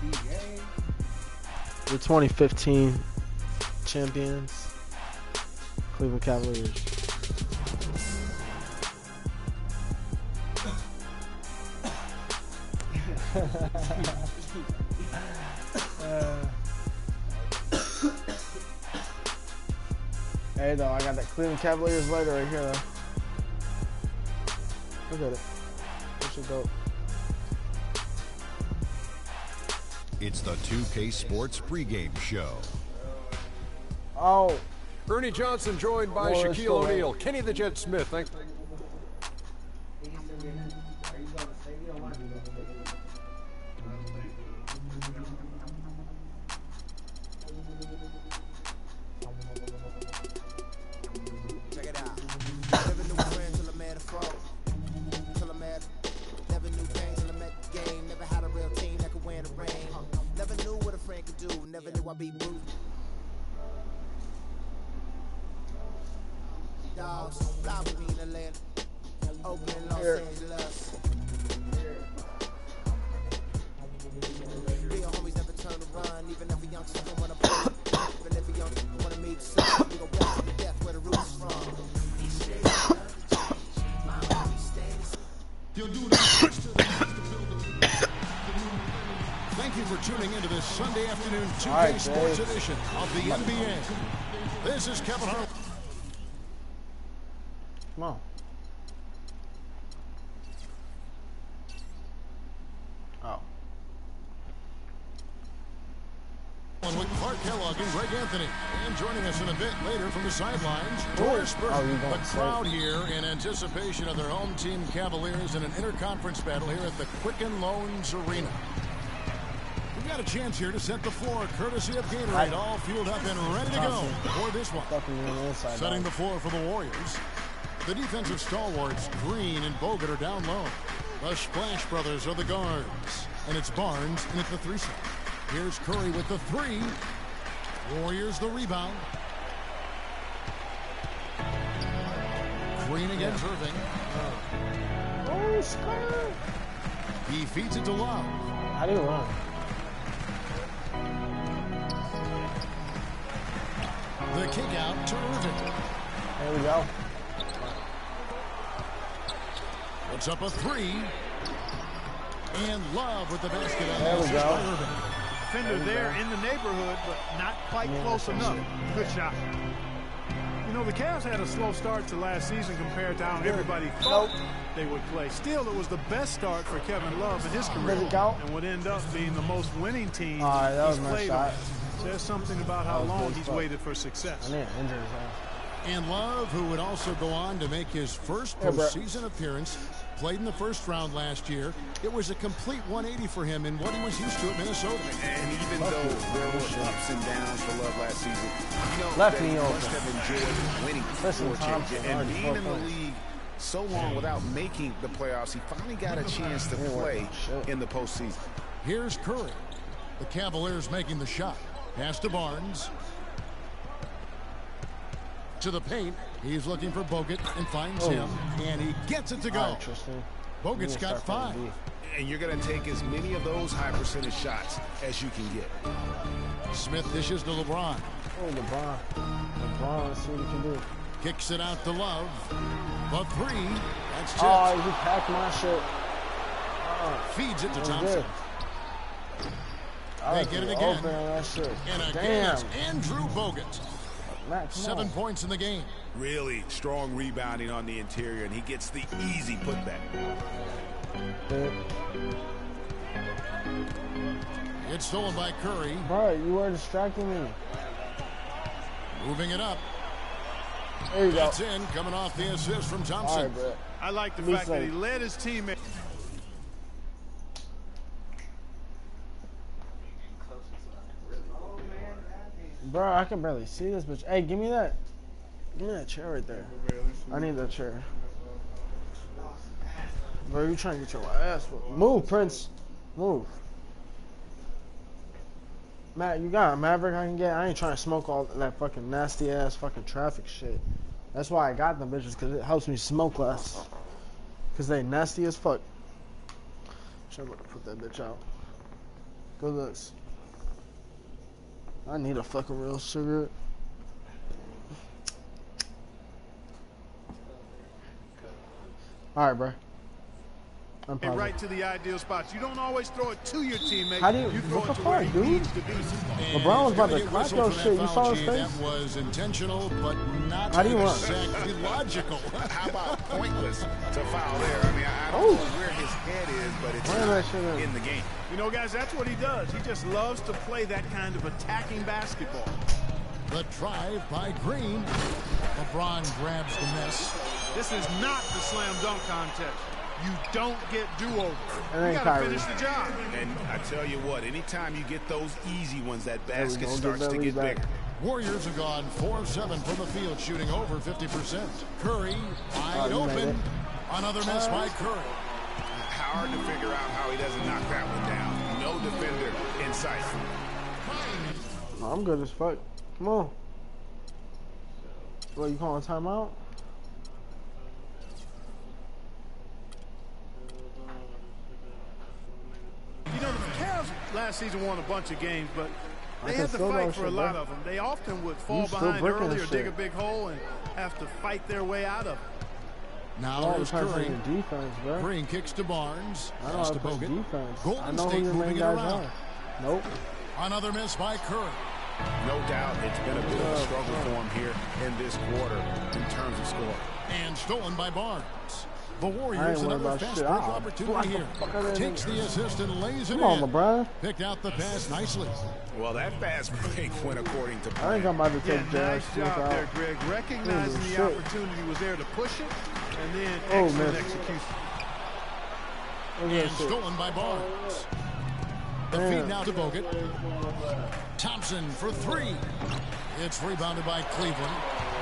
The 2015 champions, Cleveland Cavaliers. Hey, though, I got that Cleveland Cavaliers lighter right here, though. Look at it. That shit dope. It's the 2K Sports pregame show. Oh. Ernie Johnson joined by Shaquille O'Neal. Kenny the Jet Smith. Thanks. Check it out. Never knew friends till I met a foe. Till I met. Never knew things till I met the game. Never had a real team that could win the rain. Never knew what a friend could do. Never knew I'd be bruised. Dogs, fly with me in Atlanta, Oakland, Los Angeles. Real homies never turn to run, even if a youngster don't wanna play. Even if a youngster wanna meet the sun, we gon' rap to the death where the roots from. Thank you for tuning into this Sunday afternoon 2K Sports edition of the NBA. This is Kevin Hart. Come on. Oh. With Clark Kellogg and Greg Anthony. And joining us in a bit later from the sidelines, Doris Burke. The crowd here in anticipation of their home team Cavaliers in an interconference battle here at the Quicken Loans Arena. We've got a chance here to set the floor, courtesy of Gatorade, all fueled up and ready to go for this one. Setting the floor for the Warriors. The defensive stalwarts, Green and Bogut, are down low. The Splash Brothers are the guards. And it's Barnes, and it's the 3-set. Here's Curry with the 3. Warriors the rebound. Green against Irving. Oh, Scott. He feeds it to Love. How do you run? The kick out to Irving. There we go. Puts up a 3. And Love with the basket. There we go. Defender there in the neighborhood, but not quite close enough. Good shot. You know, the Cavs had a slow start to last season compared to how everybody thought they would play. Still, it was the best start for Kevin Love in his career, and would end up being the most winning team he's played on. Says something about how long he's waited for success. And Love, who would also go on to make his first postseason appearance, played in the first round last year. It was a complete 180 for him in what he was used to at Minnesota. And even though there were ups and downs for Love last season, you know, Left they knee must open. have enjoyed winning for Thompson, and being in the league so long without making the playoffs, he finally got a chance to play in the postseason. Here's Curry. The Cavaliers making the shot. Pass to Barnes. To the paint. He's looking for Bogut and finds him. And he gets it to go. Bogut's got 5. And you're going to take as many of those high percentage shots as you can get. Smith dishes to LeBron. Oh, LeBron. LeBron, let's see what he can do. Kicks it out to Love. The 3. That's tipped. Oh, he packed my shit. Feeds it to Thompson. They get it again. And again, it's Andrew Bogut. 7 points in the game. Really strong rebounding on the interior, and he gets the easy putback. It's stolen by Curry. Bro, you were distracting me. Moving it up. There you go. That's in, coming off the assist from Thompson. Right, bro. I like the fact that he led his teammate. Bro, I can barely see this bitch. Hey, give me that chair right there. I need that chair. Bro, you trying to get your ass whooped. Move, Prince. Move. Matt, you got a Maverick I can get? I ain't trying to smoke all that fucking nasty ass fucking traffic shit. That's why I got them bitches, because it helps me smoke less. Because they nasty as fuck. Should I put that bitch out? Good looks. I need a fucking real cigarette. All right, bro. Hey, right to the ideal spots. You don't always throw it to your teammate. How do you throw what it the to where fuck, he dude? needs to be. LeBron was about to clock your shit. You saw his face? That was intentional, but not How do you want? exactly logical. How about pointless to foul there? I mean, I don't know where his head is, but it's not in the game. You know, guys, that's what he does. He just loves to play that kind of attacking basketball. The drive by Green. LeBron grabs the miss. This is not the slam dunk contest. You don't get do-overs. ain't You got to Kyrie. finish the job. And I tell you what, anytime you get those easy ones, that basket starts to get bigger. Warriors have gone 4-7 from the field, shooting over 50%. Curry wide open. Another miss by Curry. Hard to figure out how he doesn't knock that one down. No defender in sight. I'm good as fuck. Come on. What, you calling timeout? You know, the Cavs last season won a bunch of games, but they had to fight for a lot of them. They often would fall behind early or dig a big hole and have to fight their way out of it. Now there's Curry. Defense, bro. Green kicks to Barnes. I know how to play defense. Golden I know State who your moving main it guys around. are. Nope. Another miss by Curry. No doubt it's been a bit of a struggle for him here in this quarter in terms of score. And stolen by Barnes. The Warriors another fast break opportunity here. Takes the assist and lays it in. Come on, LeBron. Picked out the pass nicely. Well, that fast break went according to plan. I think I'm about to take nice Jazz job out. there, Greg. Recognizing the opportunity was there to push it, and then excellent execution. And stolen by Barnes. The feed now to Bogut. Thompson for three. It's rebounded by Cleveland.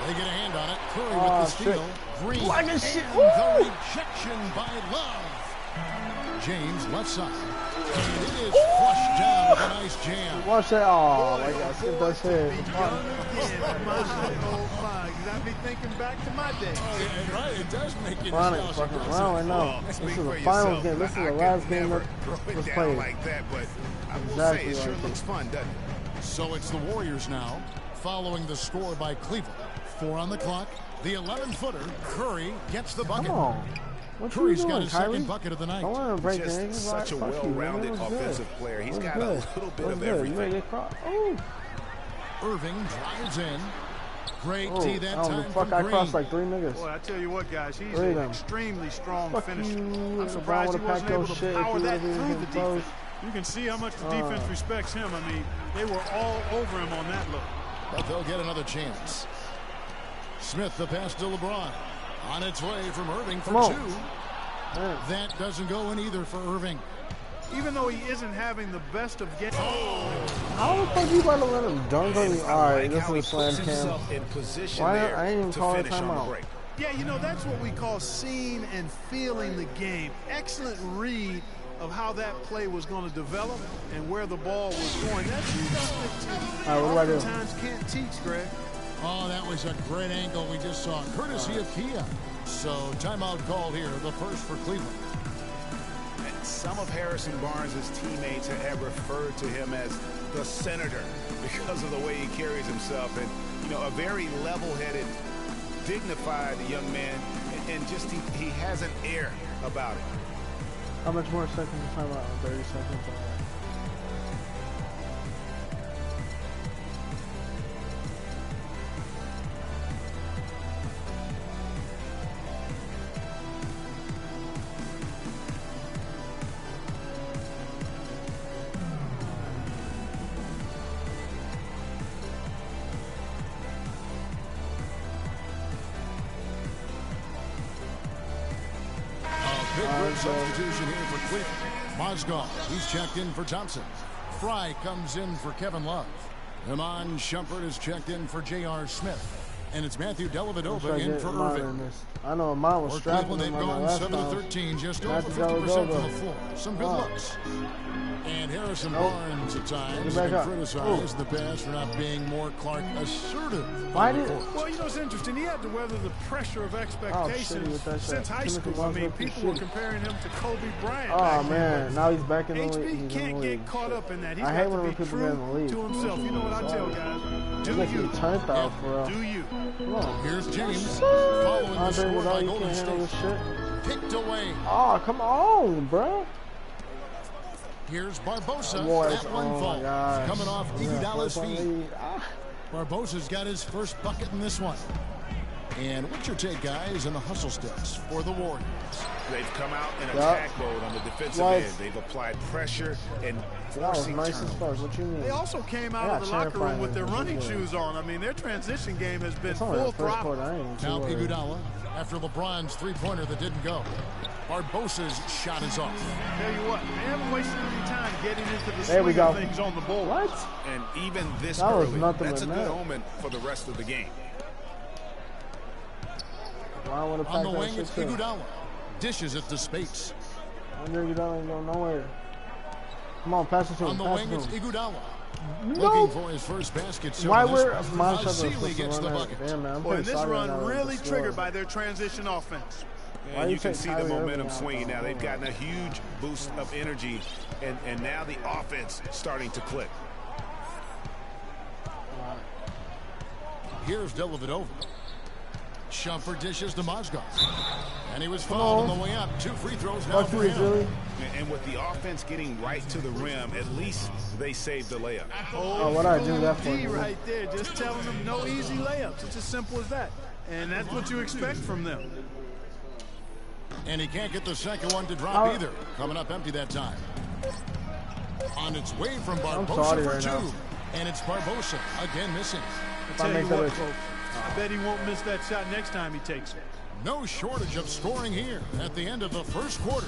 They get a hand on it. Curry with the steal. Green. And the rejection by Love. James left side. And it is flushed down with a nice jam. Watch that. Oh, my God. Skip that head. You got me thinking back to my day. Oh, right, it does make you Ron ain't fucking around right now. This is the finals game. This is the last game that was played. Like that, but I will say it sure looks fun, doesn't it? So it's the Warriors now, following the score by Cleveland. 4 on the clock. The 11-footer, Curry, gets the bucket. Come on. What Curry's you doing, got his Kyrie? second bucket of the night. Don't let him break Just the such a well-rounded offensive player. He's got a little bit of everything. Irving drives in. Great D that time fuck, from I Green. crossed like 3 niggas. Boy, I tell you what, guys, he's an extremely strong finisher. I'm surprised he LeBron wasn't able to power that through the defense. close. You can see how much the defense respects him. I mean, they were all over him on that look. But they'll get another chance. Smith, the pass to LeBron. On its way from Irving for 2. That doesn't go in either for Irving. Even though he isn't having the best of games. How the fuck you about to let him dunk on me? All right, this is a slam cam. Why? I ain't even call it timeout. Yeah, you know, that's what we call seeing and feeling the game. Excellent read of how that play was going to develop and where the ball was going. That's oftentimes can't teach, Greg. Oh, that was a great angle we just saw, courtesy of Kia. So timeout called here, the first for Cleveland. And some of Harrison Barnes' teammates have referred to him as the senator because of the way he carries himself. And, you know, a very level-headed, dignified young man. And just he has an air about it. How much more seconds to timeout? 30 seconds. Big substitution here for Cleveland. Mozgov, he's checked in for Thompson. Fry comes in for Kevin Love. Iman Shumpert is checked in for J.R. Smith. And it's Matthew Dellavedova in for Irving. I know Iman was strapping him on my gone last 7 of 13, just over 50% from the floor. Some good looks. And here Harrison Barnes at times back been up. criticized in the past for not being more Clark assertive. Why did? Well, you know, it's interesting. He had to weather the pressure of expectations since high school. I mean, people were comparing him to Kobe Bryant. Oh man, now he's back in the league. HB can't get caught up in that. He's I hate got when to people be get in the league. true to himself. You know what I tell guys? Do you? Turned out for real. Do you? Come on. Here's James following the Andre score by Iguodala, you Golden can't handle this State. shit. Picked away. Oh, come on, bro. Here's Barbosa. Boy, That one oh falls. my gosh. Coming off Iguodala's feet. Ah. Barbosa's got his first bucket in this one. And what's your take, guys, in the hustle steps for the Warriors? They've come out in attack mode on the defensive end. They've applied pressure and That was forcing nice as turnovers. fuck. What you mean? They also came out of the locker room with their running shoes on. I mean, their transition game has been full throttle. Now Iguodala, after LeBron's three-pointer that didn't go. Barbosa's shot is off. Tell you what, they haven't wasted any time getting into the There we swing go. of things on the board. What? And even this That was early, nothing that's a but good net. omen for the rest of the game. On On the wing, it's Iguodala. Dishes it to Spates. Andre Iguodala ain't going nowhere. Come on, pass it to him. On the Pass wing, it it's to him. Iguodala. No. Looking for his first basket. So Why in this were one, Montrezl Vasily supposed to gets the run bucket. that? Damn, man. I'm Boy, pretty and this sorry run that really was triggered slow. by their transition offense. Why And you you can take see the Kyrie momentum Irving out, swinging though? now. They've gotten a huge boost of energy, and now the offense starting to click. Here's Dellavedova. Shumpert dishes to Mozgov. And he was fouled on the way up. 2 free throws now for him. Really? And with the offense getting right to the rim, at least they saved the layup. Oh, what I do that for? D right there, just telling them no easy layups. It's as simple as that. And that's what you expect from them. And he can't get the second one to drop either. Coming up empty that time. On its way from Barbosa for 2. And it's Barbosa again missing. I tell you what, folks, I bet he won't miss that shot next time he takes it. No shortage of scoring here at the end of the first quarter.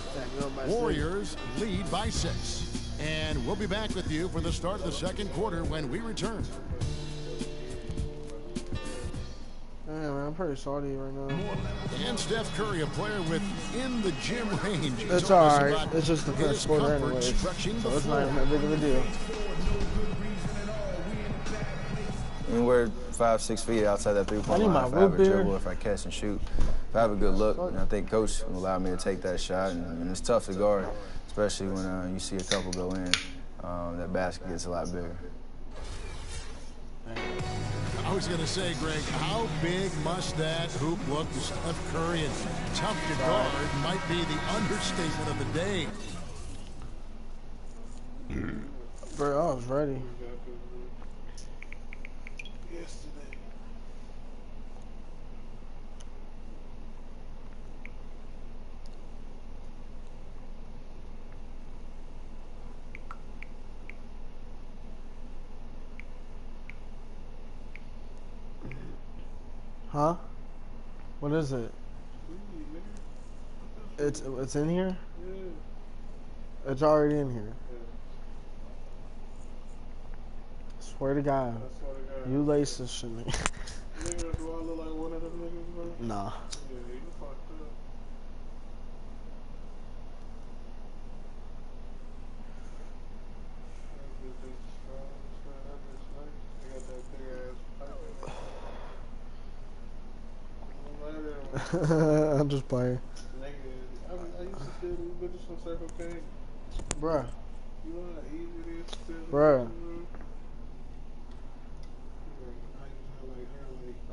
Warriors lead by 6. And we'll be back with you for the start of the second quarter when we return. Yeah, man, I'm pretty salty right now. And Steph Curry, a player within the gym range. It's alright. It's just the first quarter anyway. So it's not even that big of a deal. I mean, we're 5-6 feet outside that three-point line. If I have a dribble, if I catch and shoot, if I have a good look, and I think coach will allow me to take that shot. And it's tough to guard, especially when you see a couple go in. That basket gets a lot bigger. I was going to say, Greg, how big must that hoop look to Steph Curry? And tough to guard might be the understatement of the day. Bro, I was ready. Huh? What is it? It's in here? It's already in here. Swear to God. You lace this shit, nigga. Nah. I'm just playing. I used to steal these bitches from Circle K. Bruh. You know how easy it is to steal them? Bruh.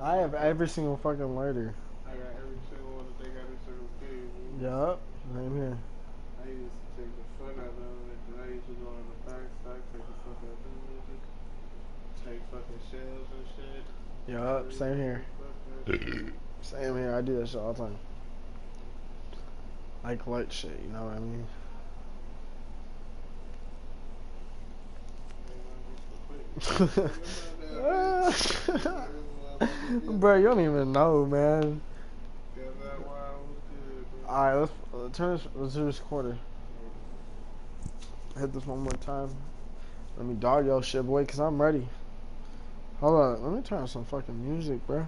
I have every single fucking lighter. I got every single one that they got in Circle K. Yup. Same here. I used to take the fuck out of them. And I used to go in the back stock, take the fuck out of them bitches. Take fucking shells and shit. Yup. Same here. Same here. I do that shit all the time. I collect shit, you know what I mean? Bro, you don't even know, man. Alright, let's do this quarter. Hit this one more time. Let me dog your shit, boy, cause I'm ready. Hold on, let me turn on some fucking music, bro.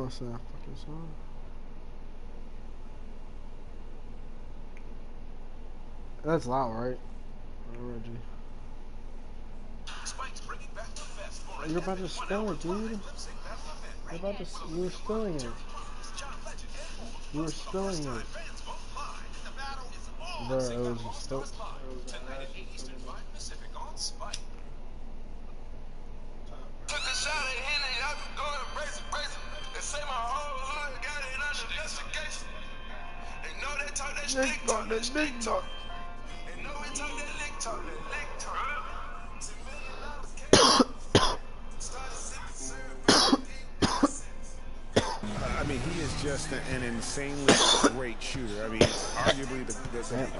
don't listen to that fucking song. That's loud, right? Reggie. You're about to spill it, dude. You're about to. You were spilling it. You were spilling it. Bro, it was a spill. I mean, he is just an insanely great shooter. I mean, arguably,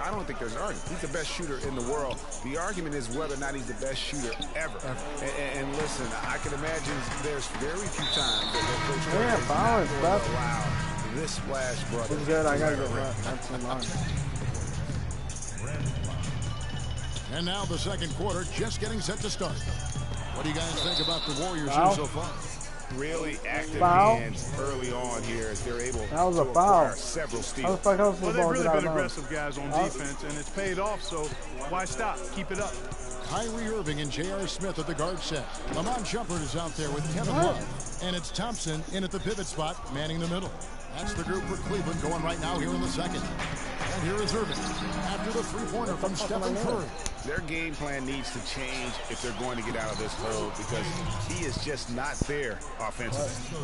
I don't think there's an argument. He's the best shooter in the world. The argument is whether or not he's the best shooter ever. And listen, I can imagine there's very few times that Coach Curry will allow this splash brother. It's good. I gotta go. That's in line. And now the second quarter just getting set to start. What do you guys think about the Warriors here so far? Really active hands early on here as they're able to acquire several steals. Well, they've really been aggressive guys on defense, and it's paid off, so why stop? Keep it up. Kyrie Irving and J.R. Smith at the guard set. Lamont Shumpert is out there with Kevin Love. And it's Thompson in at the pivot spot, manning the middle. That's the group for Cleveland going right now here in the second. And here is Irving after the three-pointer from Stephen Curry. Their game plan needs to change if they're going to get out of this hole because he is just not there offensively.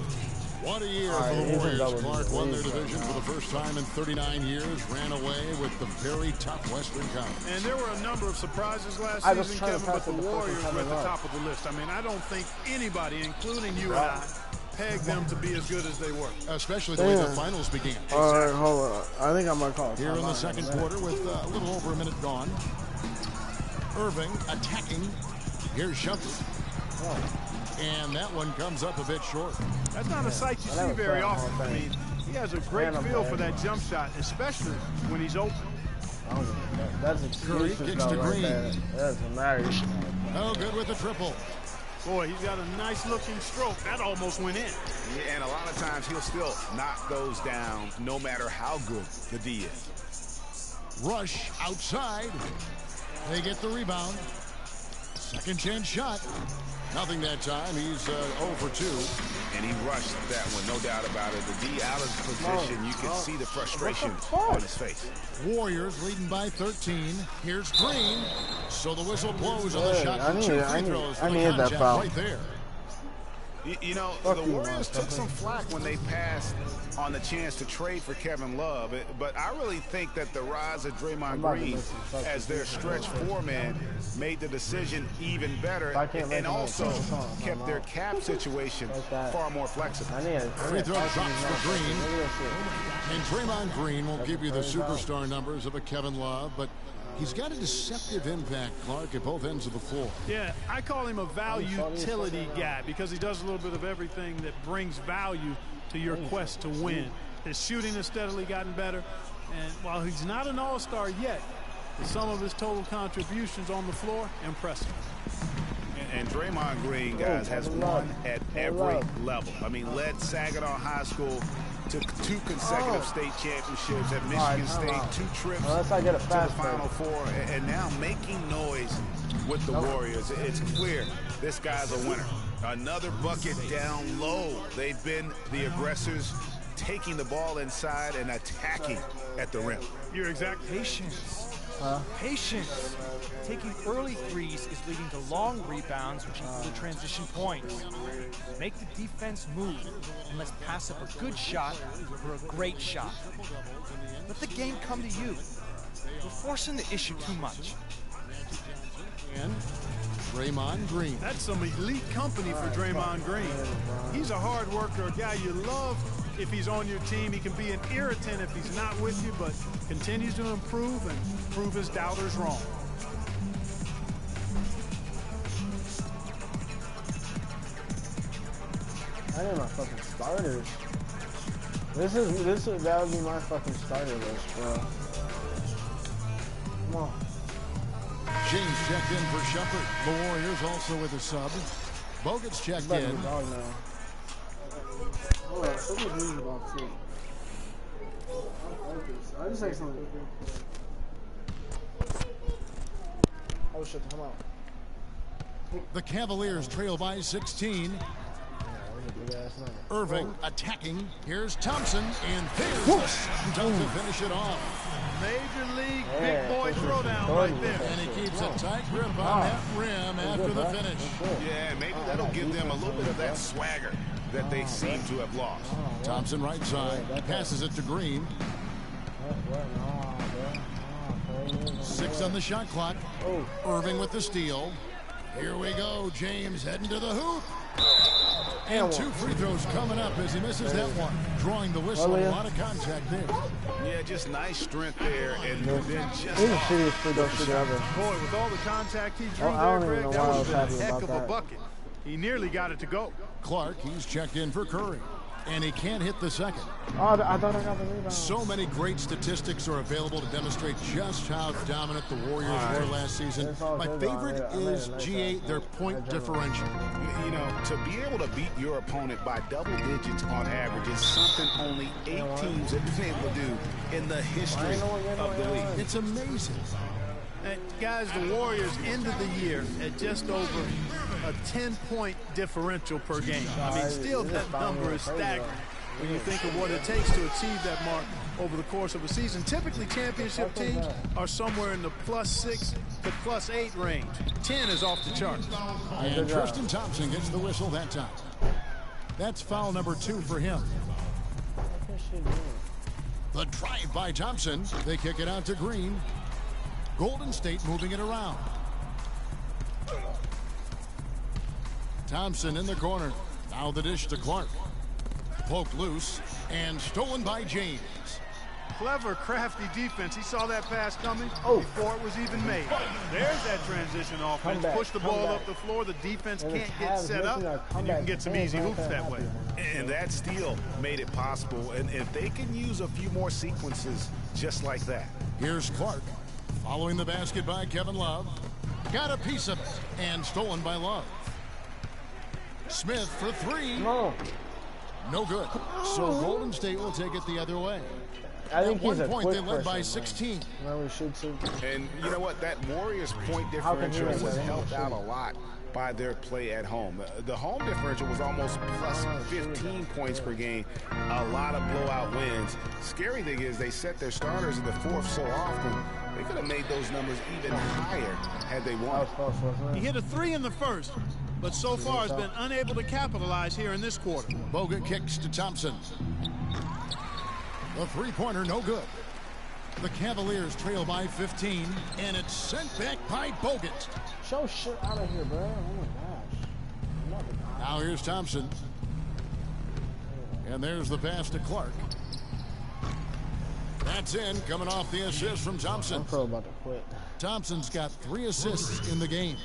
What a year for the Warriors. Clark won their division for the first time in 39 years, ran away with the very tough Western Conference. And there were a number of surprises last season, Kevin, but the Warriors were at the top of the list. I mean, I don't think anybody, including you and I, pegged them to be as good as they were. Especially the way the finals began. All right, hold on. I think I'm going to call it. Here in the second quarter with a little over a minute gone. Irving attacking. Here's Shumpert. And that one comes up a bit short. That's not a sight you see very often. I mean, he has a great feel for that jump shot, especially when he's open. That's a Curry kicks to Green. That's a marriage. Oh, good with the triple. Boy, he's got a nice-looking stroke. That almost went in. Yeah, and a lot of times he'll still knock those down no matter how good the D is. Rush outside. They get the rebound. Second chance shot. Nothing that time. He's 0 for 2. And he rushed that one, no doubt about it. The D out of position, you can see the frustration on his face. Warriors leading by 13. Here's Green. So the whistle blows on the shot. I need that foul. Right there. You know, the Warriors took some flack when they passed on the chance to trade for Kevin Love, but I really think that the rise of Draymond Green as their stretch four-man made the decision even better and also kept their cap situation far more flexible. Free throw shots for Green. And Draymond Green won't give you the superstar numbers of a Kevin Love, but he's got a deceptive impact, Clark, at both ends of the floor. Yeah, I call him a value-utility guy because he does a little bit of everything that brings value to your quest to win. His shooting has steadily gotten better, and while he's not an all-star yet, the sum of his total contributions on the floor, impressive. And Draymond Green, guys, has won at every level. I mean, led Saginaw High School to 2 consecutive state championships at Michigan State, 2 trips to the Final Four, and now making noise with the Warriors. It's clear this guy's a winner. Another bucket down low. They've been the aggressors, taking the ball inside and attacking at the rim. You're exactly patience. Patience. Taking early threes is leading to long rebounds, which equal to transition points. Make the defense move, and let's pass up a good shot for a great shot. Let the game come to you. We're forcing the issue too much. And Draymond Green. That's some elite company for Draymond Green. He's a hard worker, a guy you love if he's on your team. He can be an irritant if he's not with you, but continues to improve and prove his doubters wrong. I need my fucking starters. That would be my fucking starter list, bro. Come on. James checked in for Shumpert. The Warriors also with a sub. Bogut's checked in. Hold on, something news about too. I just say something. Oh shit, come on. The Cavaliers trail by 16. Irving attacking. Here's Thompson, and there's the shot to finish it off. Major league big boy throwdown right there. And he keeps a tight grip on that rim after the finish. Yeah, maybe that'll give them a little bit of that swagger that they seem to have lost. Thompson right side, passes it to Green. 6 on the shot clock. Irving with the steal. Here we go. James heading to the hoop. And 2 free throws coming up as he misses that one. Drawing the whistle. A lot of contact there. Yeah, just nice strength there. And then just boy, with all the contact he drew there, Greg, that was a heck of a bucket. He nearly got it to go. Clark, he's checked in for Curry. And he can't hit the second. Oh, I thought I got the rebound. So many great statistics are available to demonstrate just how dominant the Warriors were last season. My favorite is G8, their point differential. You know, to be able to beat your opponent by double digits on average is something only 8 teams have been able to do in the history of the league. It's amazing. Guys, the Warriors ended the year at just over a 10-point differential per game. I mean, still that number is staggering when you think of what it takes to achieve that mark over the course of a season. Typically, championship teams are somewhere in the +6 to +8 range. 10 is off the charts. And Tristan Thompson gets the whistle that time. That's foul number 2 for him. The drive by Thompson. They kick it out to Green. Golden State moving it around. Thompson in the corner. Now the dish to Clark. Poked loose and stolen by James. Clever, crafty defense. He saw that pass coming before it was even made. There's that transition offense. Push the ball up the floor. The defense can't get set up, and you can get some easy hoops that way. And that steal made it possible. And if they can use a few more sequences just like that. Here's Clark. Following the basket by Kevin Love. Got a piece of it and stolen by Love. Smith for 3. No good. So Golden State will take it the other way. I think at one point they led by 16. And you know what? That Warriors point differential was helped out a lot by their play at home. The home differential was almost +15 points per game. A lot of blowout wins. Scary thing is they set their starters in the fourth so often. They could have made those numbers even higher had they won. He hit a 3 in the first, but so far has been unable to capitalize here in this quarter. Bogut kicks to Thompson. The three-pointer no good. The Cavaliers trail by 15, and it's sent back by Bogut. Show shit out of here, bro. Oh my gosh. Now here's Thompson. And there's the pass to Clark. That's in, coming off the assist from Thompson. I'm probably about to quit. Thompson's got 3 assists in the game.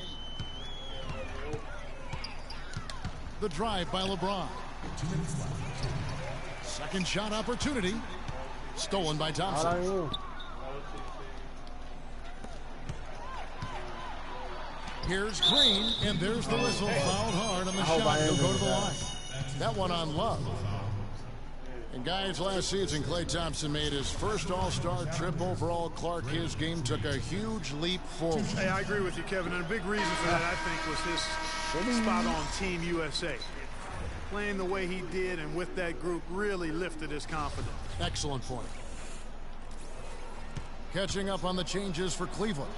The drive by LeBron. 2 minutes left. Second shot opportunity. Stolen by Thompson. Here's Green, and there's the whistle. Fouled hard on the shot. He'll go to the line. That one on Love. And guys, last season, Klay Thompson made his first All-Star trip overall. Clark, his game took a huge leap forward. Hey, I agree with you, Kevin. And a big reason for that, I think, was his spot on Team USA. Playing the way he did and with that group really lifted his confidence. Excellent point. Catching up on the changes for Cleveland.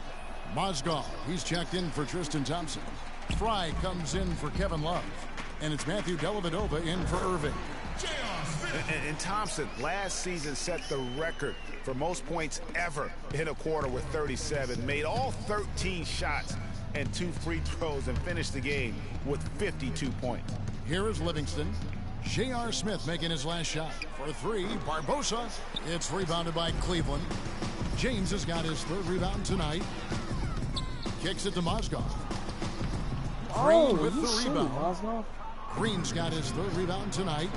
Mozgov, he's checked in for Tristan Thompson. Fry comes in for Kevin Love. And it's Matthew Dellavedova in for Irving. And Thompson last season set the record for most points ever in a quarter with 37. Made all 13 shots and 2 free throws and finished the game with 52 points. Here is Livingston. J.R. Smith making his last shot. For 3, Barbosa. It's rebounded by Cleveland. James has got his 3rd rebound tonight. Kicks it to Mozgov. Green with the rebound. Green's got his 3rd rebound tonight.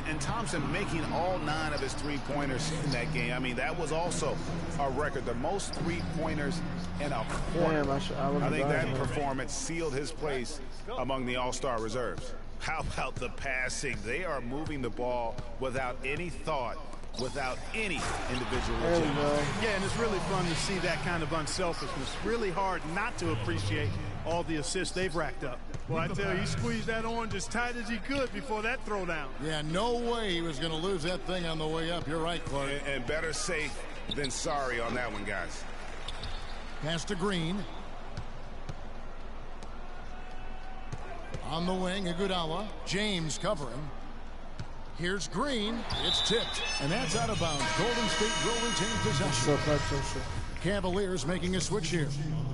And Thompson making all 9 of his 3-pointers in that game. I mean, that was also a record. The most 3-pointers in a quarter. I think that performance sealed his place among the All-Star reserves. How about the passing? They are moving the ball without any thought, without any individual agenda. Yeah, and it's really fun to see that kind of unselfishness. Really hard not to appreciate all the assists they've racked up. Well, I tell you, he squeezed that orange as tight as he could before that throwdown. Yeah, no way he was going to lose that thing on the way up. You're right, Clark. And better safe than sorry on that one, guys. Pass to Green. On the wing, Iguodala. James covering. Here's Green. It's tipped, and that's out of bounds. Golden State will retain possession. Cavaliers making a switch here.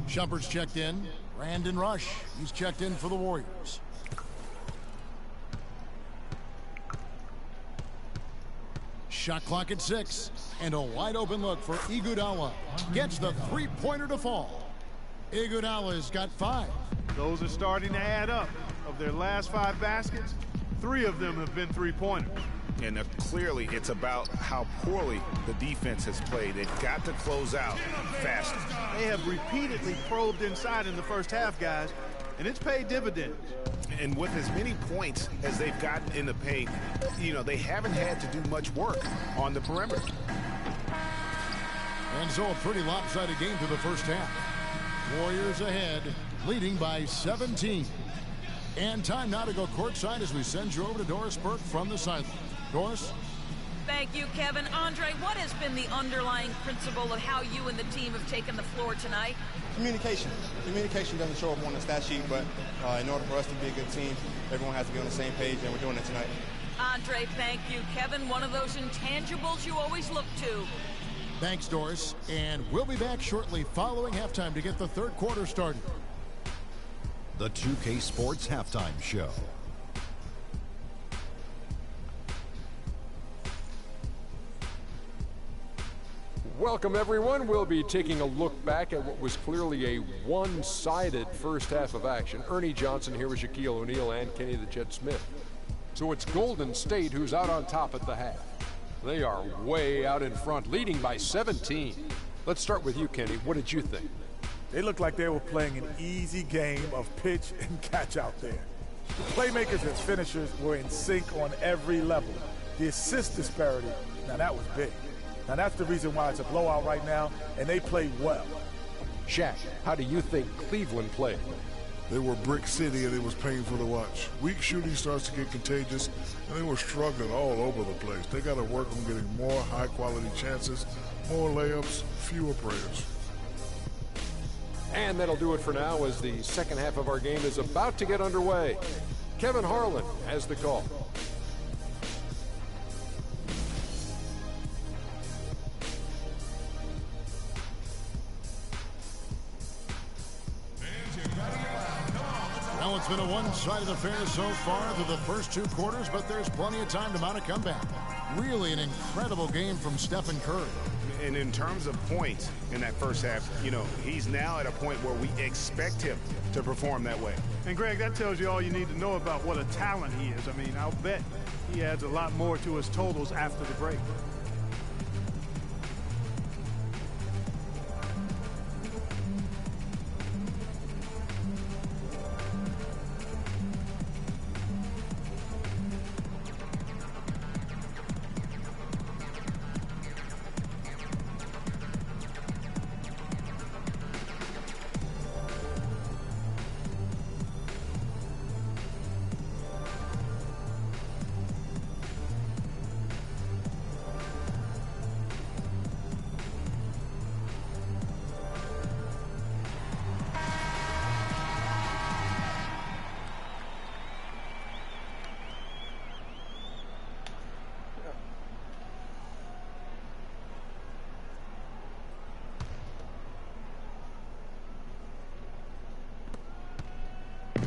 Shumpert's checked in. Brandon Rush. He's checked in for the Warriors. Shot clock at 6. And a wide open look for Iguodala. Gets the three-pointer to fall. Iguodala's got 5. Those are starting to add up. Of their last 5 baskets, 3 of them have been three-pointers. And clearly it's about how poorly the defense has played. They've got to close out faster. They have repeatedly probed inside in the first half, guys, and it's paid dividends. And with as many points as they've gotten in the paint, you know, they haven't had to do much work on the perimeter. And so a pretty lopsided game through the first half. Warriors ahead, leading by 17. And time now to go courtside as we send you over to Doris Burke from the sideline. Doris? Thank you, Kevin. Andre, what has been the underlying principle of how you and the team have taken the floor tonight? Communication. Communication doesn't show up on the stat sheet, but in order for us to be a good team, everyone has to be on the same page, and we're doing it tonight. Andre, thank you. Kevin, one of those intangibles you always look to. Thanks, Doris. And we'll be back shortly following halftime to get the third quarter started. The 2K Sports Halftime Show. Welcome, everyone. We'll be taking a look back at what was clearly a one-sided first half of action. Ernie Johnson here with Shaquille O'Neal and Kenny the Jet Smith. So it's Golden State who's out on top at the half. They are way out in front, leading by 17. Let's start with you, Kenny. What did you think? They looked like they were playing an easy game of pitch and catch out there. The playmakers as finishers were in sync on every level. The assist disparity, now that was big. Now that's the reason why it's a blowout right now, and they played well. Shaq, how do you think Cleveland played? They were brick city, and it was painful to watch. Weak shooting starts to get contagious, and they were struggling all over the place. They got to work on getting more high-quality chances, more layups, fewer prayers. And that'll do it for now as the second half of our game is about to get underway. Kevin Harlan has the call. Well, it's been a one-sided affair so far through the first 2 quarters, but there's plenty of time to mount a comeback. Really an incredible game from Stephen Curry. And in terms of points in that first half, you know, he's now at a point where we expect him to perform that way. And, Greg, that tells you all you need to know about what a talent he is. I mean, I'll bet he adds a lot more to his totals after the break.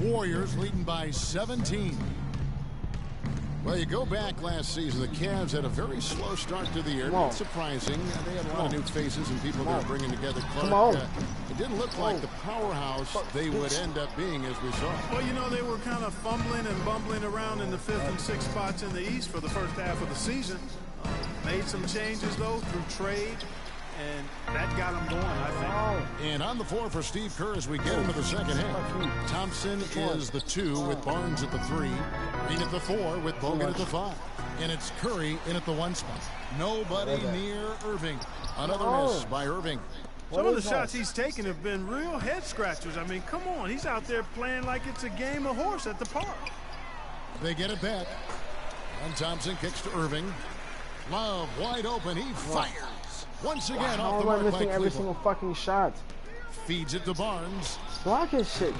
Warriors leading by 17. Well, you go back last season, the Cavs had a very slow start to the year. Not surprising. They had a lot of new faces and people they were bringing together. Clark, it didn't look like the powerhouse they would end up being, as we saw. Well, you know, they were kind of fumbling and bumbling around in the 5th and 6th spots in the East for the first half of the season. Made some changes, though, through trade and that got him going, I think. And on the floor for Steve Kerr as we get into the second half. Thompson is the 2 with Barnes at the 3. Green at the 4 with Bogut at the 5. And it's Curry in at the 1 spot. Nobody near Irving. Another miss by Irving. Some of the shots he's taken have been real head scratchers. I mean, come on. He's out there playing like it's a game of horse at the park. They get it back. And Thompson kicks to Irving. Love wide open. He fires. Once again off the mark by Cleveland. Every single fucking shot. Feeds it to Barnes. Block his shit.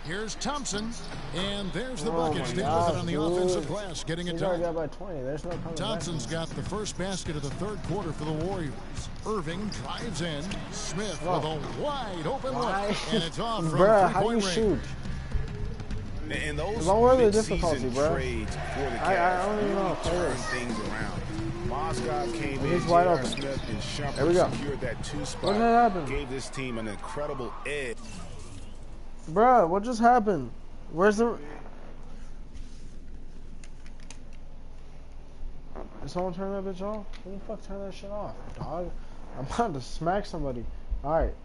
Here's Thompson, and there's the bucket. Stay with it on the offensive glass, getting it done. Got by 20. There's no coming Thompson's back. got the first basket of the third quarter for the Warriors. Irving drives in. Smith with a wide open look, and it's off from three-point range. Shoot? And those lower the difficulty, bro. Trades for the I don't even know. Turn things around. Mozgov came in, wide open. Smith and There we go. secured that 2 spot. What did that happen? Gave this team an incredible edge. Bruh, what just happened? Where's the... Did someone turn that bitch off? Who the fuck turned that shit off, dog? I'm about to smack somebody. Alright.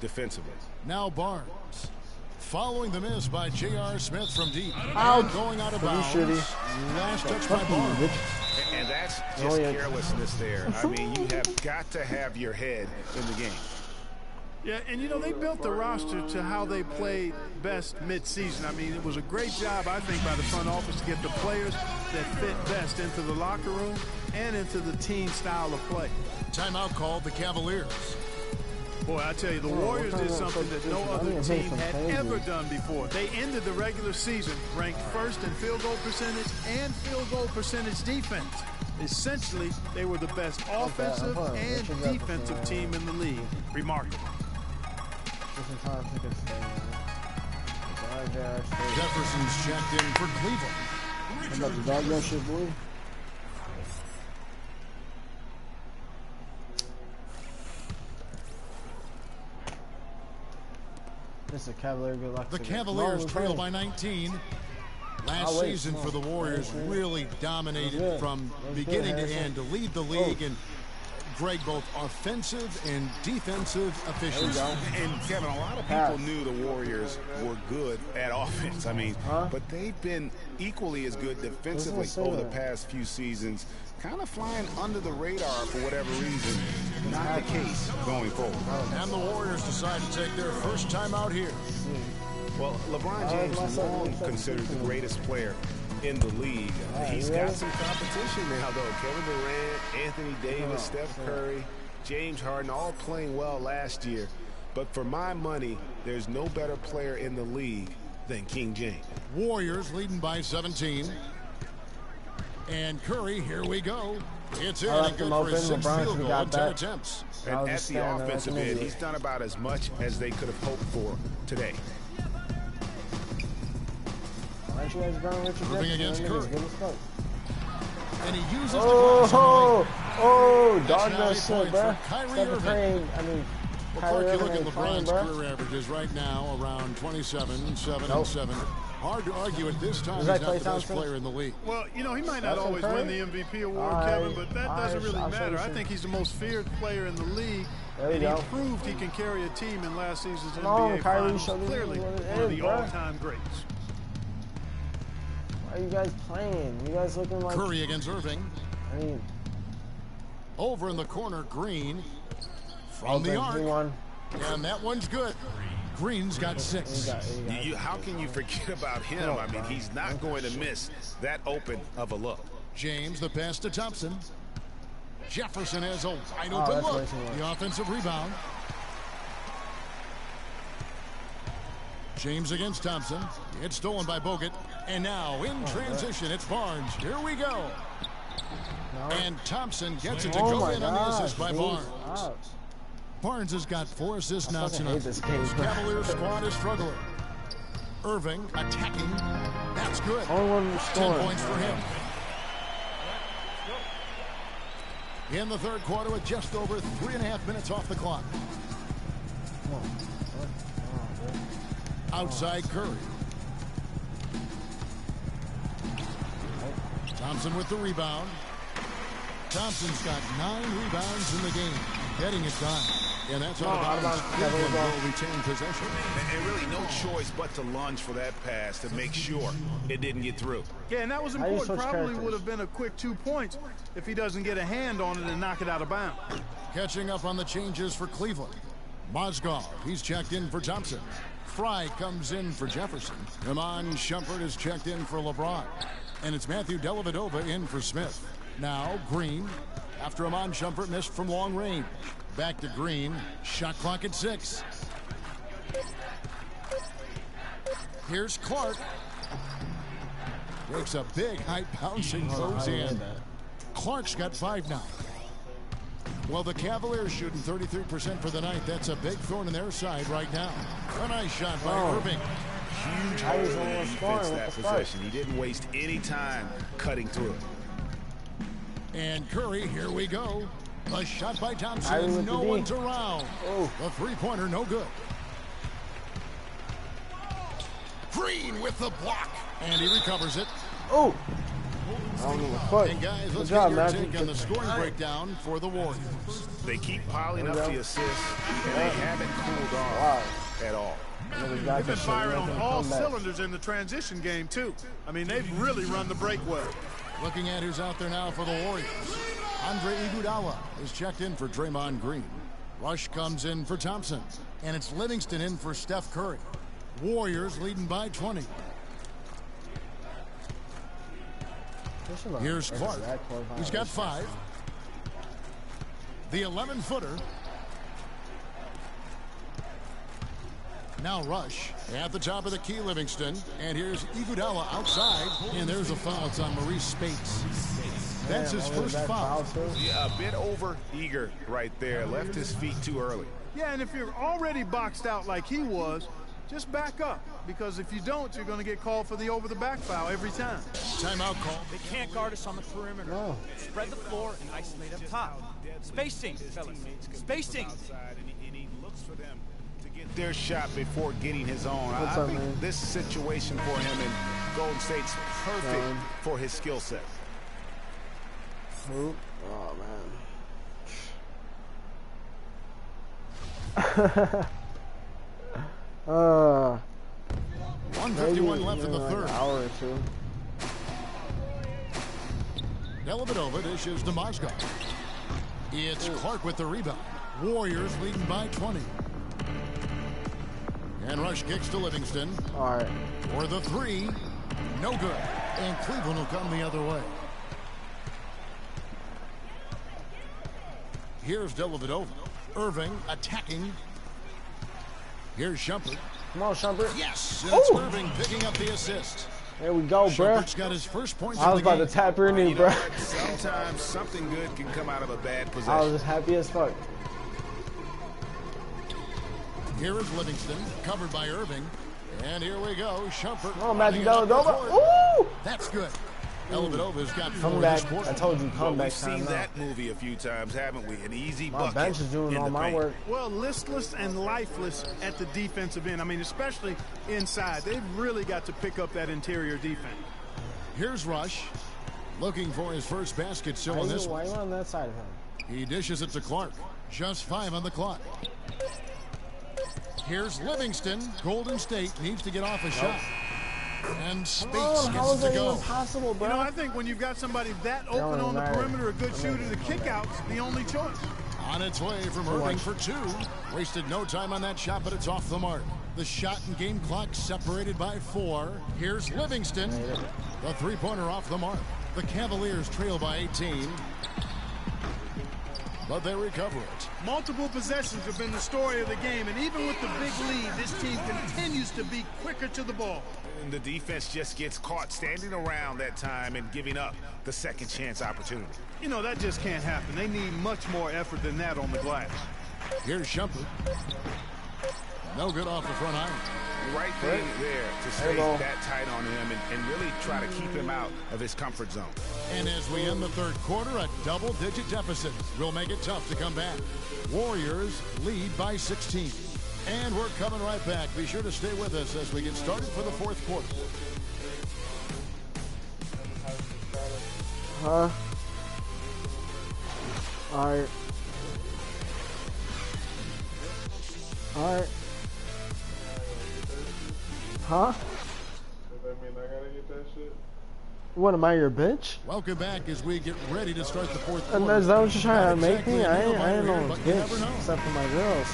Defensively. Now Barnes. Following the miss by J.R. Smith from deep. Out. Going out of bounds. Last touch by Barnes. And that's just carelessness there. I mean, you have got to have your head in the game. Yeah, and you know, they built the roster to how they played best mid-season. I mean, it was a great job, I think, by the front office to get the players that fit best into the locker room and into the team style of play. Timeout called the Cavaliers. Boy, I tell you, the Warriors did something that no other team had ever done before. They ended the regular season ranked first in field goal percentage and field goal percentage defense. Essentially, they were the best offensive and defensive team in the league. Remarkable. Jefferson's checked in for Cleveland. I'm about to dog that shit, boy. This is a Cavalier good luck. The Cavaliers trail by 19. Last season for the Warriors really dominated from beginning to end to lead the league in Greg, both offensive and defensive efficiency. And Kevin, a lot of people knew the Warriors were good at offense. I mean, but they've been equally as good defensively over the past few seasons, kind of flying under the radar for whatever reason. Not the case going forward. And the Warriors decide to take their first time out here. Well, LeBron James long considered the greatest player in the league. He's got some competition now, though. Kevin Durant, Anthony Davis, Steph Curry, James Harden, all playing well last year. But for my money, there's no better player in the league than King James. Warriors leading by 17. And Curry, here we go. It's in and good for his 6th field goal on 10 attempts. And at the offensive end, he's done about as much as they could have hoped for today. Moving against Curry. And he uses dog that shit, bro. Stephen Curry, I mean, Kyrie Irving, you look at LeBron's career averages right now, around 27, 7, and 7. Hard to argue at this time he's not the best player in the league. Well, you know, he might not always win the MVP award, Kevin, but that doesn't really matter. I think he's the most feared player in the league, and he proved he can carry a team in last season's NBA Finals. Clearly, one of the all-time greats. Why are you guys playing? You guys looking like... Curry against Irving. I mean... Over in the corner, Green from the arc. And that one's good. Green's got 6. How can you forget about him? I mean, he's not going to miss that open of a look. James, the pass to Thompson. Jefferson has a wide open look. The offensive rebound. James against Thompson. It's stolen by Bogut. And now in transition, it's Barnes. Here we go. And Thompson gets it to go in on the assist by Barnes. Barnes has got 4 assists now tonight. This Cavaliers squad is struggling. Irving attacking. That's good. 10 points for him. In the third quarter with just over 3.5 minutes off the clock. Outside Curry. Thompson with the rebound. Thompson's got 9 rebounds in the game, getting it done. And that's all about Cleveland will retain possession. And really no choice but to lunge for that pass to make sure it didn't get through. Yeah, and that was important. Probably would have been a quick 2 points if he doesn't get a hand on it and knock it out of bounds. Catching up on the changes for Cleveland. Mozgov, he's checked in for Thompson. Fry comes in for Jefferson. Iman Shumpert is checked in for LeBron. And it's Matthew Dellavedova in for Smith. Now Green, after Iman Shumpert missed from long range. Back to Green, shot clock at 6. Here's Clark. Makes a big high bouncing goes in. Clark's got 5 now. Well, the Cavaliers shooting 33% for the night. That's a big thorn in their side right now. A nice shot by Irving. Huge hole in the defense that possession. He didn't waste any time cutting through. And Curry, here we go. A shot by Thompson. No one's around. The three-pointer, no good. Green with the block. And he recovers it. Oh. And guys, let's get your take on the scoring breakdown for the Warriors. They keep piling up the assists, and they haven't cooled off at all. They've been firing on all cylinders in the transition game, too. I mean, they've really run the break well. Looking at who's out there now for the Warriors. Andre Iguodala is checked in for Draymond Green. Rush comes in for Thompson. And it's Livingston in for Steph Curry. Warriors leading by 20. Here's Clark. He's got 5. The 11-footer. Now Rush at the top of the key, Livingston. And here's Iguodala outside. And there's a foul. It's on Maurice Spates. That's his first foul. Yeah, a bit over eager right there. Left his feet too early. Yeah, and if you're already boxed out like he was, just back up, because if you don't, you're going to get called for the over-the-back foul every time. Timeout call. They can't guard us on the perimeter. No. Spread the floor and isolate up top. Spacing, fellas. Spacing. And he looks for them to get their shot before getting his own. I think this situation for him in Golden State's perfect for his skill set. Oh, man. 151 left in the third. An hour or two. Dellavedova dishes to Mozgov. It's Clark with the rebound. Warriors leading by 20. And Rush kicks to Livingston. All right. For the 3. No good. And Cleveland will come the other way. Here's Dellavedova. Irving attacking. Here's Shumpert. Come on, Shumpert. Yes, and it's Irving picking up the assist. There we go, bro. Shumpert's got his first points I was in the about game. to tap your knee, bro. Sometimes something good can come out of a bad possession. I was just happy as fuck. Here is Livingston, covered by Irving. And here we go, Shumpert. Oh, Matthew Dellavedova. Ooh! That's good. Dellavedova's got 4 Come back. this quarter. I told you, come back. We've seen that movie a few times, haven't we? An easy My bucket. bench is doing all my work. Well, listless and lifeless at the defensive end. I mean, especially inside. They've really got to pick up that interior defense. Here's Rush, looking for his first basket still in this one. Why are you on that side of him? He dishes it to Clark. Just 5 on the clock. Here's Livingston. Golden State needs to get off a shot. And Spates how is gets that to go. even possible, bro? You know, I think when you've got somebody that open on the perimeter, a good shooter, the kick-out's the only choice. On its way from Irving for 2. Wasted no time on that shot, but it's off the mark. The shot and game clock separated by 4. Here's Livingston. The three-pointer off the mark. The Cavaliers trail by 18. But they recover it. Multiple possessions have been the story of the game, and even with the big lead, this team continues to be quicker to the ball. And the defense just gets caught standing around that time and giving up the second chance opportunity. You know, that just can't happen. They need much more effort than that on the glass. Here's Shumpert. No good off the front iron. Right thing there to stay that tight on him and really try to keep him out of his comfort zone. And as we end the third quarter, a double-digit deficit will make it tough to come back. Warriors lead by 16. And we're coming right back. Be sure to stay with us as we get started for the fourth quarter. Alright. Alright. Huh? Does that mean I gotta get that shit? What, am I your bitch? Welcome back as we get ready to start the fourth And quarter. is that what you're trying to make Exactly me? I ain't no here, but you never bitch, know. except for my girls.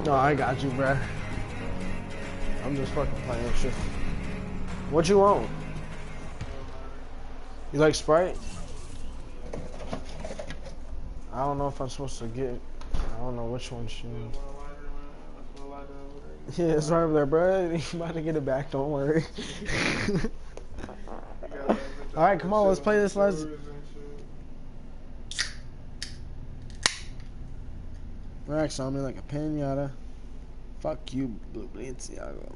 No, I got you, bruh. I'm just fucking playing shit. What you want? You like Sprite? I don't know if I'm supposed to get. I don't know which one she wants. Yeah, it's right over there, bro. You about to get it back, don't worry. Alright, come on, let's play this. Let's. Rex on me like a pinata. Fuck you, Blue Balenciaga.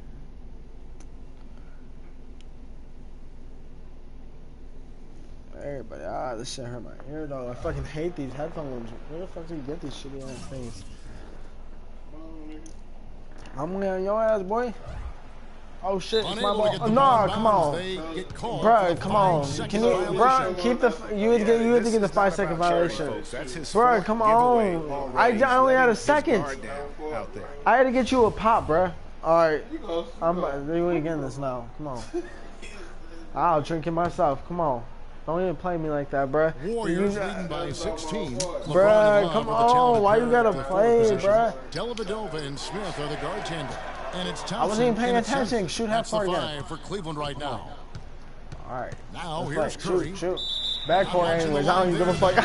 Everybody, this shit hurt my ear, dog. I fucking hate these headphones. Where the fuck do you get these shitty ass things? I'm gonna on your ass, boy. Oh shit, it's my ball. Nah, come on. Bruh, come on. Can you, bruh, keep the, you had to get the 5-second violation. Bruh, come on. I only had a second. I had to get you a pop, bruh. Alright. You ain't getting this now. Come on. I'll drink it myself. Come on. Don't even play me like that, bruh. Warriors leading by 16. Bruh, come on. Why you gotta play, bruh? Dellavedova and Smith are the guard tandem. And it's Thompson. I wasn't even paying attention. Shoot half court again. That's the 5 for Cleveland right now. Alright. Now here's Curry. Shoot. Backcourt anyways. I don't even give a fuck.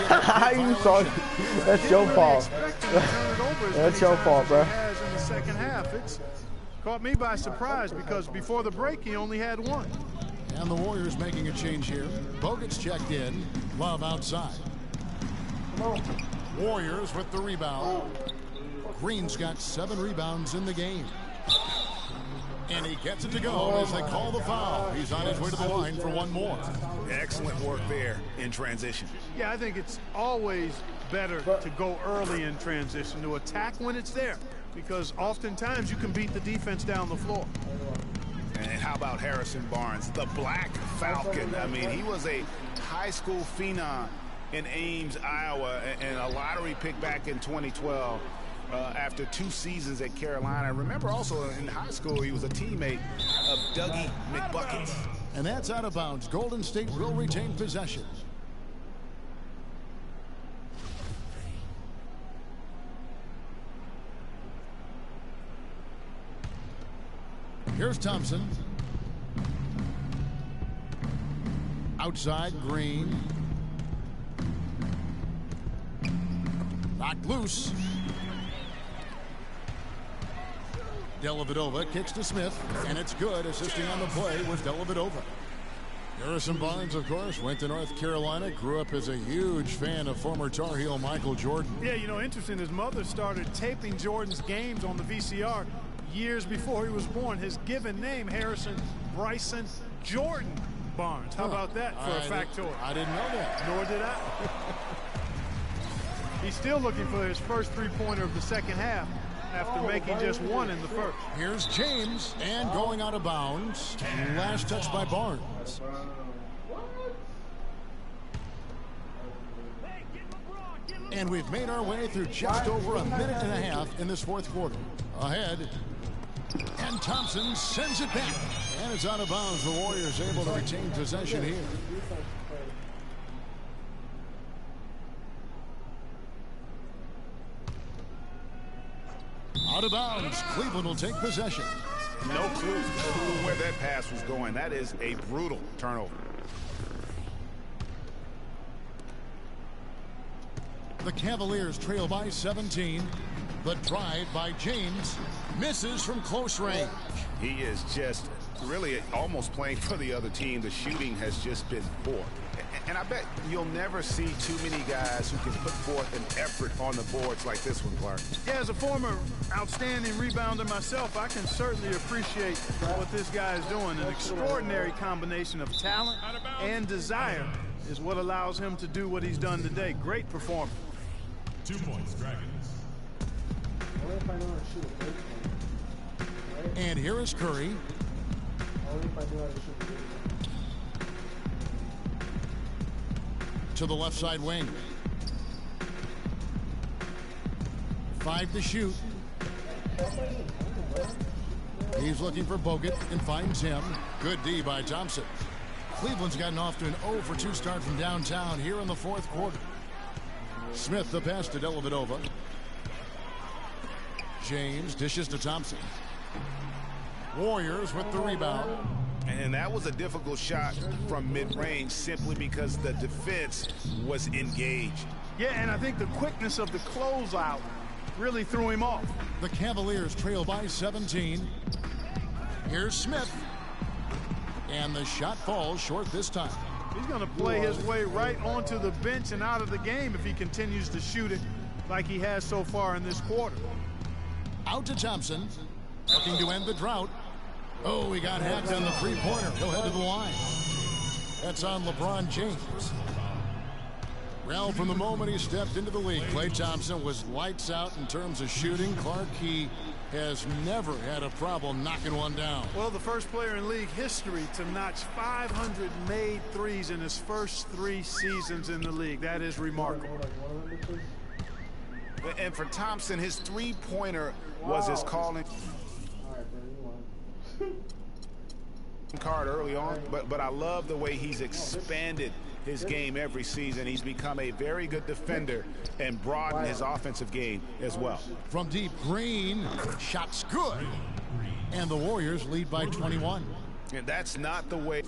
You saw it. That's your fault. That's your fault, bruh. In the second half, it's caught me by surprise because before the break he only had one. And the Warriors making a change here. Bogut's checked in. Love outside. Warriors with the rebound. Green's got 7 rebounds in the game. And he gets it to go as they call the foul. He's on his way to the line for one more. Excellent work there in transition. Yeah, I think it's always better to go early in transition, to attack when it's there, because oftentimes you can beat the defense down the floor. And how about Harrison Barnes, the Black Falcon? I mean, he was a high school phenom in Ames, Iowa, and a lottery pick back in 2012 after 2 seasons at Carolina. Remember also in high school, he was a teammate of Dougie McBuckets. And that's out of bounds. Golden State will retain possession. Here's Thompson. Outside, Green. Knocked loose. Dellavedova kicks to Smith, and it's good. Assisting on the play with Dellavedova. Harrison Barnes, of course, went to North Carolina, grew up as a huge fan of former Tar Heel Michael Jordan. Yeah, you know, interesting, his mother started taping Jordan's games on the VCR years before he was born. His given name, Harrison Bryson Jordan Barnes. How about that for a factoid? I didn't know that. Nor did I. He's still looking for his first three-pointer of the second half after making just one in the first. Here's James, and going out of bounds. Last touch by Barnes. And we've made our way through just over a minute and a half in this fourth quarter. Ahead. And Thompson sends it back. And it's out of bounds. The Warriors able to retain possession here. Out of bounds. Cleveland will take possession. No clue where that pass was going. That is a brutal turnover. The Cavaliers trail by 17. The drive by James misses from close range. He is just really almost playing for the other team. The shooting has just been poor. And I bet you'll never see too many guys who can put forth an effort on the boards like this one, Clark. Yeah, as a former outstanding rebounder myself, I can certainly appreciate what this guy is doing. An extraordinary combination of talent and desire is what allows him to do what he's done today. Great performance. 2 points, Dragons. And here is Curry. to the left side wing. 5 to shoot. He's looking for Bogut and finds him. Good D by Thompson. Cleveland's gotten off to an 0 for 2 start from downtown here in the 4th quarter. Smith the pass to Dellavedova. James dishes to Thompson. Warriors with the rebound. And that was a difficult shot from mid-range simply because the defense was engaged. Yeah, and I think the quickness of the closeout really threw him off. The Cavaliers trail by 17. Here's Smith. And the shot falls short this time. He's going to play his way right onto the bench and out of the game if he continues to shoot it like he has so far in this quarter. Out to Thompson. Looking to end the drought. Oh, he got hacked on the three-pointer. He'll head to the line. That's on LeBron James. Well, from the moment he stepped into the league, Klay Thompson was lights out in terms of shooting. Clark, he has never had a problem knocking one down. Well, the first player in league history to notch 500 made threes in his first 3 seasons in the league. That is remarkable. And for Thompson, his three-pointer was his calling card early on, but I love the way he's expanded his game every season. He's become a very good defender and broadened his offensive game as well. From deep, Green, shot's good. And the Warriors lead by 21. And that's not the way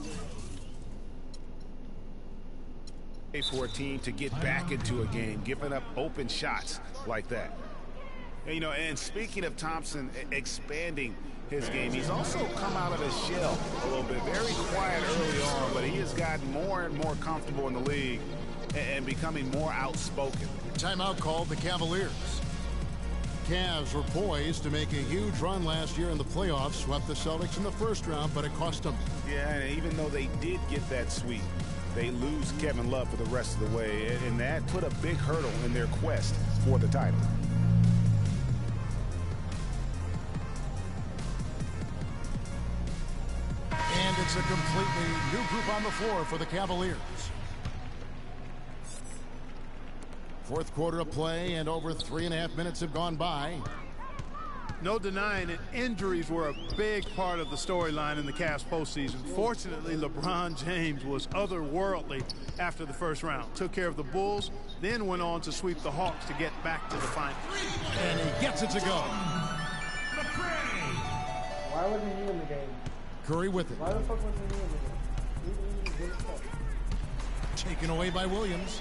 for a team to get back into a game, giving up open shots like that. And, you know, and speaking of Thompson expanding his game, he's also come out of his shell a little bit. Very quiet early on, but he has gotten more and more comfortable in the league and becoming more outspoken. Timeout called the Cavaliers. Cavs were poised to make a huge run last year in the playoffs, swept the Celtics in the first round, but it cost them. Yeah, and even though they did get that sweep, they lose Kevin Love for the rest of the way, and that put a big hurdle in their quest for the title. And it's a completely new group on the floor for the Cavaliers. 4th quarter of play, and over 3.5 minutes have gone by. No denying it, injuries were a big part of the storyline in the Cavs postseason. Fortunately, LeBron James was otherworldly after the first round. Took care of the Bulls, then went on to sweep the Hawks to get back to the finals. And he gets it to go. Why wasn't he in the game? Curry with it. Why the fuck wasn't he in the game? Taken away by Williams.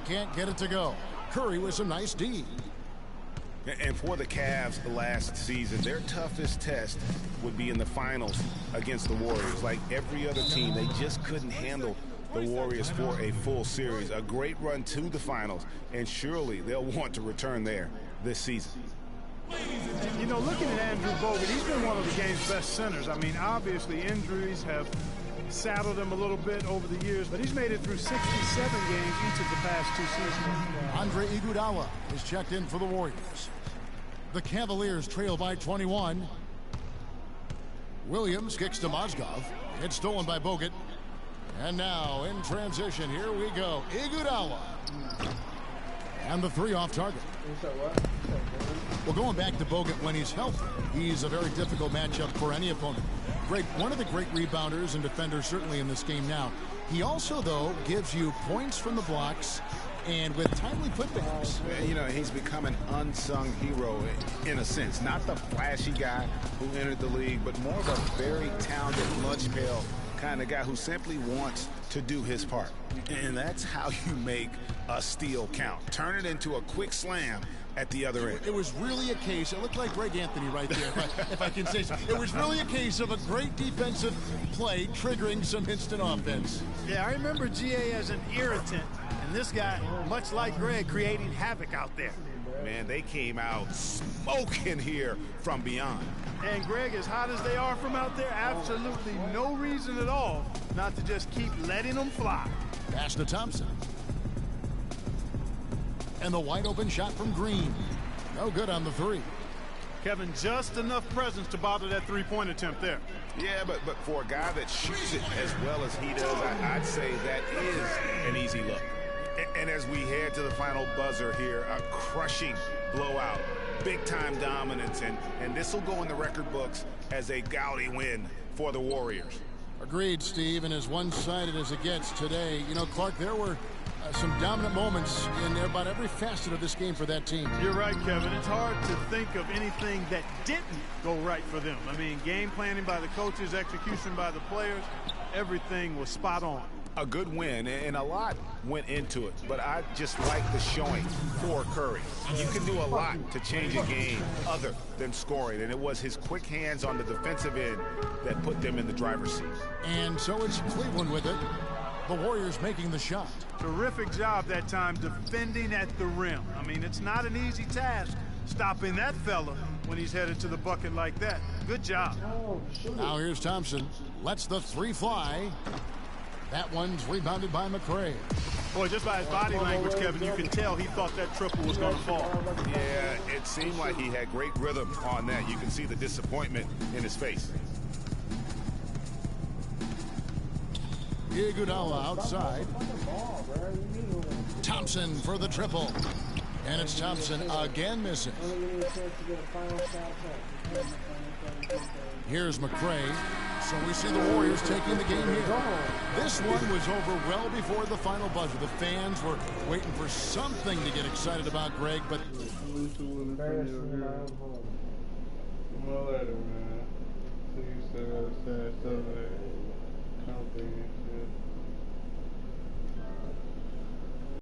Can't get it to go. Curry with some nice D. And for the Cavs last season, their toughest test would be in the finals against the Warriors. Like every other team, they just couldn't handle the Warriors for a full series. A great run to the finals, and surely they'll want to return there this season. You know, looking at Andrew Bogut, he's been one of the game's best centers. I mean, obviously injuries have saddled him a little bit over the years, but he's made it through 67 games each of the past 2 seasons. Andre Iguodala is checked in for the Warriors. The Cavaliers trail by 21. Williams kicks to Mozgov. It's stolen by Bogut. And now in transition, here we go. Iguodala. And the 3 off target. Well, going back to Bogut, when he's healthy, he's a very difficult matchup for any opponent. One of the great rebounders and defenders certainly in this game now. He also, though, gives you points from the blocks and with timely putbacks. You know, he's become an unsung hero in a sense. Not the flashy guy who entered the league, but more of a very talented lunch pail kind of guy who simply wants to do his part. And that's how you make a steal count. Turn it into a quick slam at the other end. It was really a case, it looked like Greg Anthony right there, if I can say so. It was really a case of a great defensive play triggering some instant offense. Yeah, I remember GA as an irritant, and this guy, much like Greg, creating havoc out there. Man, they came out smoking here from beyond. And Greg, as hot as they are from out there, absolutely no reason at all not to just keep letting them fly. Pass to Thompson. And the wide open shot from Green. No good on the 3. Kevin, just enough presence to bother that three-point attempt there. Yeah, but for a guy that shoots it as well as he does, I'd say that is an easy look. And as we head to the final buzzer here, a crushing blowout, big-time dominance, and this will go in the record books as a gaudy win for the Warriors. Agreed, Steve, and as one-sided as it gets today, you know, Clark, there were some dominant moments in about every facet of this game for that team. You're right, Kevin. It's hard to think of anything that didn't go right for them. I mean, game planning by the coaches, execution by the players, everything was spot on. A good win, and a lot went into it, but I just like the showing for Curry. You can do a lot to change a game other than scoring, and it was his quick hands on the defensive end that put them in the driver's seat. And so it's Cleveland with it. The Warriors making the shot. Terrific job that time defending at the rim. I mean, it's not an easy task stopping that fella when he's headed to the bucket like that. Good job. Now here's Thompson. Lets the three fly. That one's rebounded by McCray. Boy, just by his body language, Kevin, you can tell he thought that triple was going to fall. Yeah, it seemed like he had great rhythm on that. You can see the disappointment in his face. Iguodala outside. Thompson for the triple. And it's Thompson again missing. Here's McCray. So we see the Warriors taking the game here. This one was over well before the final buzzer. The fans were waiting for something to get excited about, Greg, but...